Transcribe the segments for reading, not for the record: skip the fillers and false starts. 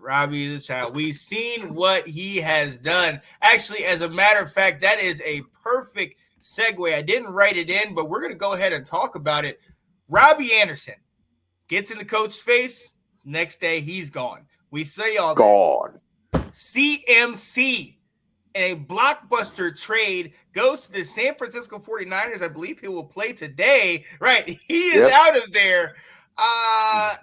Robbie is a child. We've seen what he has done. Actually, as a matter of fact, that is a perfect segue. I didn't write it in, but we're going to go ahead and talk about it. Robbie Anderson gets in the coach's face. Next day, he's gone. We say all gone. That. CMC in a blockbuster trade goes to the San Francisco 49ers. I believe he will play today. Right. He is out of there. Are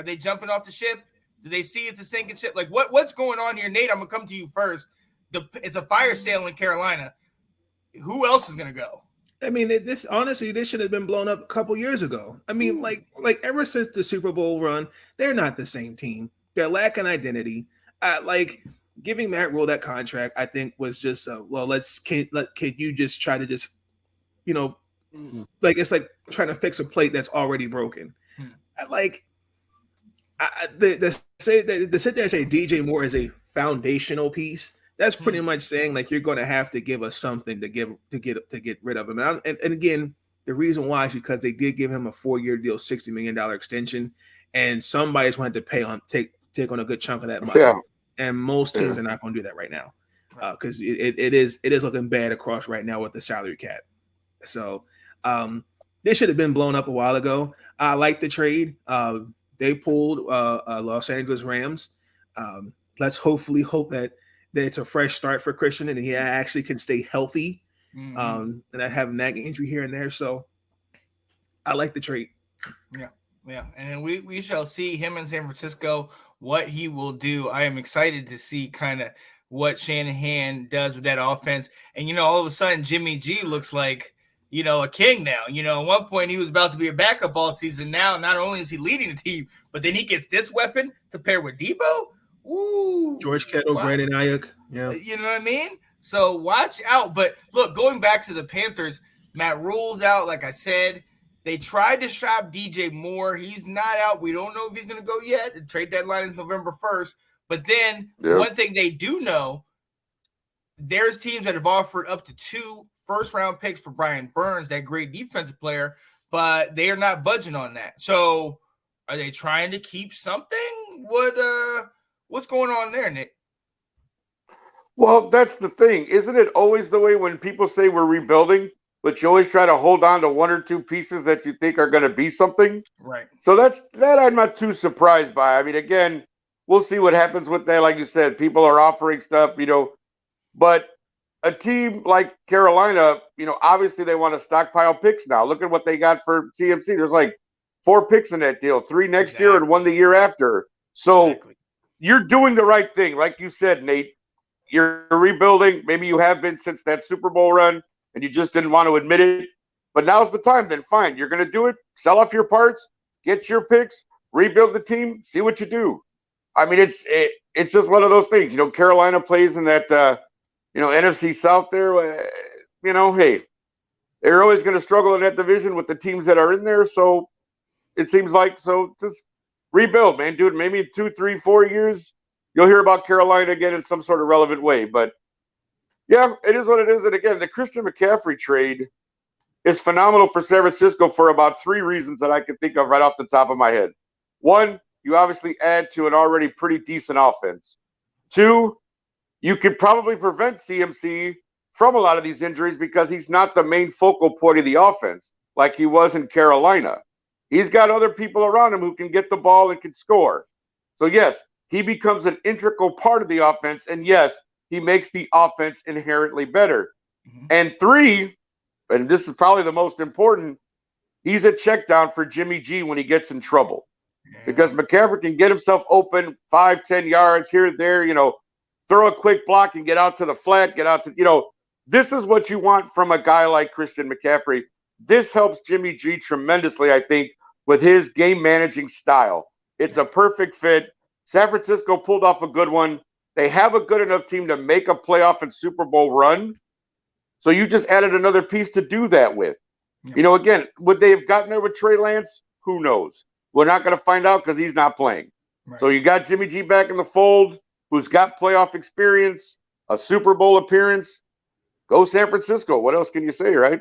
they jumping off the ship? Do they see it's a sinking ship? Like what's going on here? Nate, I'm gonna come to you first. It's a fire sale in Carolina. Who else is gonna go? I mean, this should have been blown up a couple years ago. I mean, like ever since the Super Bowl run, they're not the same team. They're lacking identity. Like giving Matt Rule that contract, I think was just can you just try to just, like it's like trying to fix a plate that's already broken. The sit there and say DJ Moore is a foundational piece. That's pretty much saying like you're going to have to give us something to get rid of him. And again, the reason why is because they did give him a 4-year deal, $60 million extension, and somebody's going to take on a good chunk of that money. Yeah. And most teams are not going to do that right now because it is looking bad across right now with the salary cap. So this should have been blown up a while ago. I like the trade. They pulled Los Angeles Rams. Let's hope that it's a fresh start for Christian and he actually can stay healthy and not have nagging injury here and there. So I like the trade. Yeah. And then we shall see him in San Francisco, what he will do. I am excited to see kind of what Shanahan does with that offense. And, all of a sudden Jimmy G looks like, a king now. At one point he was about to be a backup all season. Now, not only is he leading the team, but then he gets this weapon to pair with Debo. Ooh, George Kittle, Brandon Ayuk. Yeah. You know what I mean? So watch out. But look, going back to the Panthers, Matt Rule's out, like I said. They tried to shop DJ Moore. He's not out. We don't know if he's going to go yet. The trade deadline is November 1st. But then one thing they do know, there's teams that have offered up to 2 first-round picks for Brian Burns, that great defensive player, but they are not budging on that. So are they trying to keep something? What's going on there, Nick? Well, that's the thing. Isn't it always the way when people say we're rebuilding, but you always try to hold on to 1 or 2 pieces that you think are going to be something? Right. So that I'm not too surprised by. I mean, again, we'll see what happens with that. Like you said, people are offering stuff, but a team like Carolina, obviously they want to stockpile picks now. Look at what they got for CMC. There's like 4 picks in that deal, 3 next year and 1 the year after. So you're doing the right thing. Like you said, Nate, you're rebuilding. Maybe you have been since that Super Bowl run and you just didn't want to admit it. But now's the time. Then fine. You're going to do it. Sell off your parts, get your picks, rebuild the team, see what you do. I mean, it's just one of those things. Carolina plays in that, NFC South there. Hey, they're always going to struggle in that division with the teams that are in there. So it seems like, just rebuild, man, dude. Maybe in 2, 3, 4 years, you'll hear about Carolina again in some sort of relevant way. But yeah, it is what it is. And again, the Christian McCaffrey trade is phenomenal for San Francisco for about 3 reasons that I can think of right off the top of my head. 1, you obviously add to an already pretty decent offense. 2, you could probably prevent CMC from a lot of these injuries because he's not the main focal point of the offense like he was in Carolina. He's got other people around him who can get the ball and can score. So, yes, he becomes an integral part of the offense. And, yes, he makes the offense inherently better. Mm-hmm. And 3, and this is probably the most important, he's a check down for Jimmy G when he gets in trouble. Yeah. Because McCaffrey can get himself open 5, 10 yards here and there, throw a quick block and get out to the flat, this is what you want from a guy like Christian McCaffrey. This helps Jimmy G tremendously, I think, with his game managing style. It's a perfect fit. San Francisco pulled off a good one. They have a good enough team to make a playoff and Super Bowl run. So you just added another piece to do that with. Yeah. Again, would they have gotten there with Trey Lance? Who knows? We're not going to find out because he's not playing. Right. So you got Jimmy G back in the fold, who's got playoff experience, a Super Bowl appearance. Go San Francisco. What else can you say, right?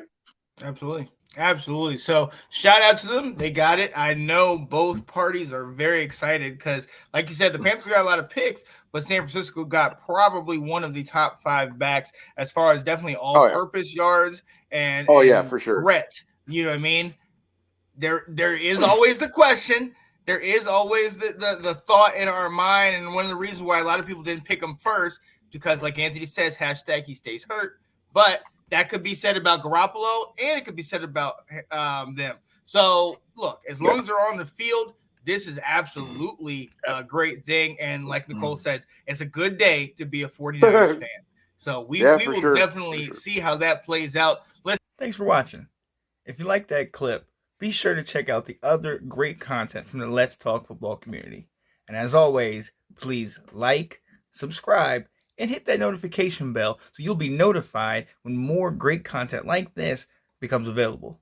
Absolutely. Absolutely. So shout out to them. They got it. I know both parties are very excited because, like you said, the Panthers got a lot of picks, but San Francisco got probably one of the top 5 backs as far as definitely all-purpose yards and for sure. threat. You know what I mean? There is always the question. There is always the thought in our mind, and one of the reasons why a lot of people didn't pick him first because, like Anthony says, hashtag he stays hurt. But that could be said about Garoppolo, and it could be said about them. So, look, as long as they're on the field, this is absolutely a great thing. And like Nicole said, it's a good day to be a 49ers fan. So we will definitely see how that plays out. Thanks for watching. If you like that clip, be sure to check out the other great content from the Let's Talk Football community. And as always, please like, subscribe, and hit that notification bell so you'll be notified when more great content like this becomes available.